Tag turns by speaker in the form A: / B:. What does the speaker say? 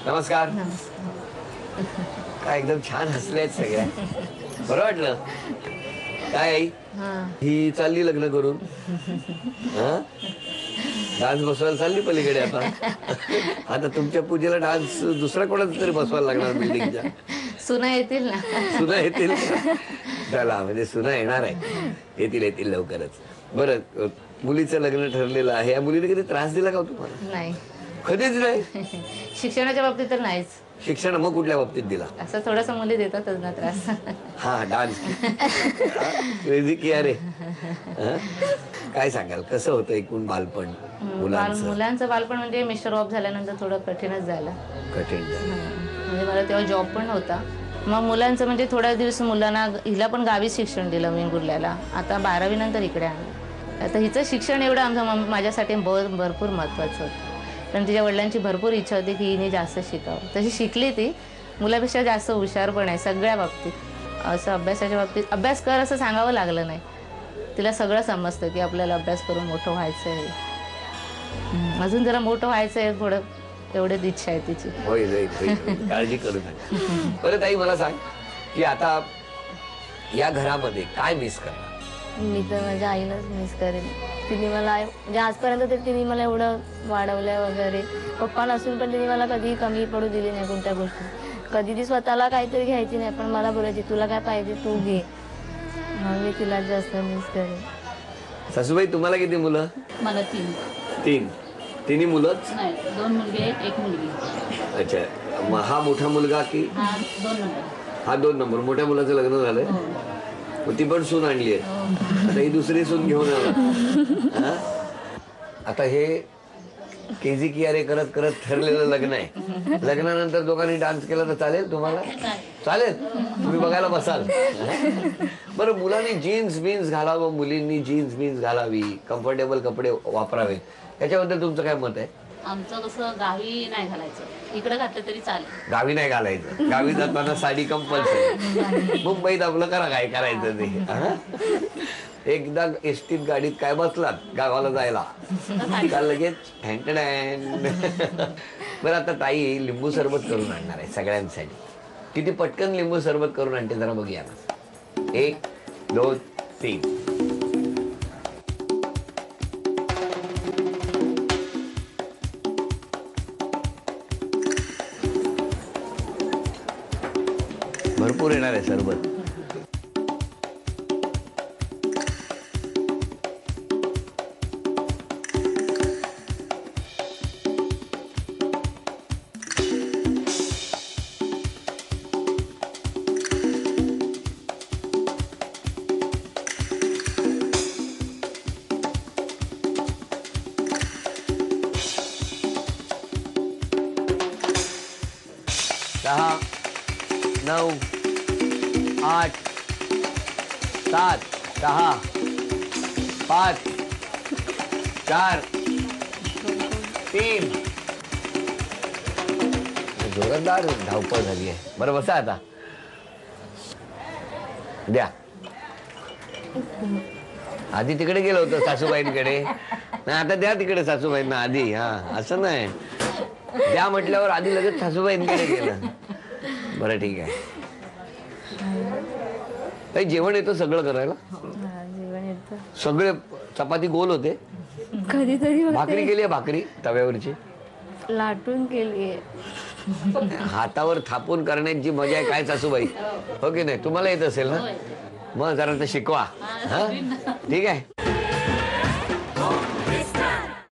A: नमस्कार. काय एकदम छान हसले आहेत सगळ्या. बरं वाटलं काय आई? ही चालली लग्न करून डान्स बसवायला चालली पलीकडे. आता तुमच्या पूजेला डान्स दुसरा कोणाचा तरी बसवायला लागणार बिल्डिंगच्या.
B: सुना येतील ना.
A: सुना येतील. चला म्हणजे सुना येणार आहे. येतील लवकरच. बरं मुलीचं लग्न ठरलेलं आहे. या मुलीने कधी त्रास दिला का तुम्हाला?
B: नाही,
A: कधीच नाही.
B: शिक्षणाच्या बाबतीत तर नाहीच.
A: शिक्षण मग कुठल्या बाबतीत दिला?
B: असं थोडासा मुली देतातच ना त्रास.
A: हा डान्स क्रेझी किया रे. काय सांगाल कसं होतं एकूण बालपण
B: मुलांचं बालपण म्हणजे मिस्टर ऑफ झाल्यानंतर थोडं कठीणच झालं.
A: कठीण
B: म्हणजे मला तेव्हा जॉब पण नव्हता. मग मुलांचं म्हणजे थोड्या दिवस मुलांना हिला पण गावीच शिक्षण दिलं मी गुरल्याला. आता 12वी नंतर इकडे आणलं. आता हिचं शिक्षण एवढं आमचं माझ्यासाठी भरपूर महत्त्वाचं होतं. पण तिच्या वडिलांची भरपूर इच्छा होती की हिने जास्त शिकावं. तशी शिकली ती. मुलापेक्षा जास्त हुशार पण आहे सगळ्या बाबतीत. असं अभ्यासाच्या बाबतीत अभ्यास कर असं सांगावं लागलं नाही. तिला सगळं समजतं की आपल्याला अभ्यास करून मोठं व्हायचं आहे. अजून जरा मोठं व्हायचं आहे थोडं, एवढीच इच्छा आहे तिची.
A: होईल काळजी करू नका. परत आई मला सांग की आता या घरामध्ये काय मिस करणार?
C: मी तर माझ्या आईलाच मिस करेन. तिने मला म्हणजे आजपर्यंत तर तिने मला एवढं वाढवलं वगैरे. पप्पा नसून पण तिने मला कधी कमी पडू दिली नाही कोणत्या गोष्टी. कधी ती स्वतःला काहीतरी घ्यायची नाही पण मला बोलायची तुला काय पाहिजे तू घे. मग मी तिला जास्त मिस करेन.
A: सासूबाई तुम्हाला किती मुलं?
D: मला
A: 3. तिन्ही मुलंच?
D: नाही, 2 मुलगे एक मुलगी.
A: अच्छा मग हा मोठा मुलगा की?
D: हा 2 नंबर.
A: हा 2 नंबर. मोठ्या मुलाचं लग्न झालंय. मग ती पण सून आणली आहे. आता ही दुसरी सून घेऊन आला. आता हे केजी किया रे करत करत ठरलेलं लग्न आहे. लग्नानंतर दोघांनी डान्स केला तर चालेल तुम्हाला? चालेल. तुम्ही बघायला बसाल. बरं मुलांनी जीन्स बीन्स घालावं, मुलींनी जीन्स बीन्स घालावी, कम्फर्टेबल कपडे वापरावे, याच्याबद्दल तुमचं काय मत आहे?
D: आमचं कसं गावी नाही घालायचं, इकडे घातलं तरी चालेल.
A: गावी नाही घालायचं. गावी जाताना साडी कंपल्सरी. मुंबईत आपलं करा काय करायचं ते. एकदा एसटीत गाडीत काय बसलात गावाला जायला का लगेच हँटडॅन. बरं आता ताई लिंबू सरबत करून आणणार आहे सगळ्यांसाठी. किती पटकन लिंबू सरबत करून आणते जरा बघूया ना. 1 2 3. भरपूर येणार आहे सरबत. दहा 9 8 7 6 5 4 3. जोरदार धावपळ झाली आहे. बरं बसा आता. द्या. आधी तिकडे गेलो होतो सासूबाईंकडे. नाही आता द्या तिकडे सासूबाईंना आधी. हा असं नाही द्या म्हटल्यावर आधी लगेच सासूबाईंकडे गेलं. बरं ठीक आहे. काही जेवण येतं सगळं करायला?
C: जेवण येतं.
A: सगळे चपाती गोल होते?
C: कधीतरी
A: भाकरी केली आहे? भाकरी तव्यावरची
C: लाटून केली.
A: हातावर थापून करण्याची मजा आहे काय सासूबाई? हो की नाही? तुम्हाला येत असेल ना? मग जरा तर शिकवा. हा ठीक आहे.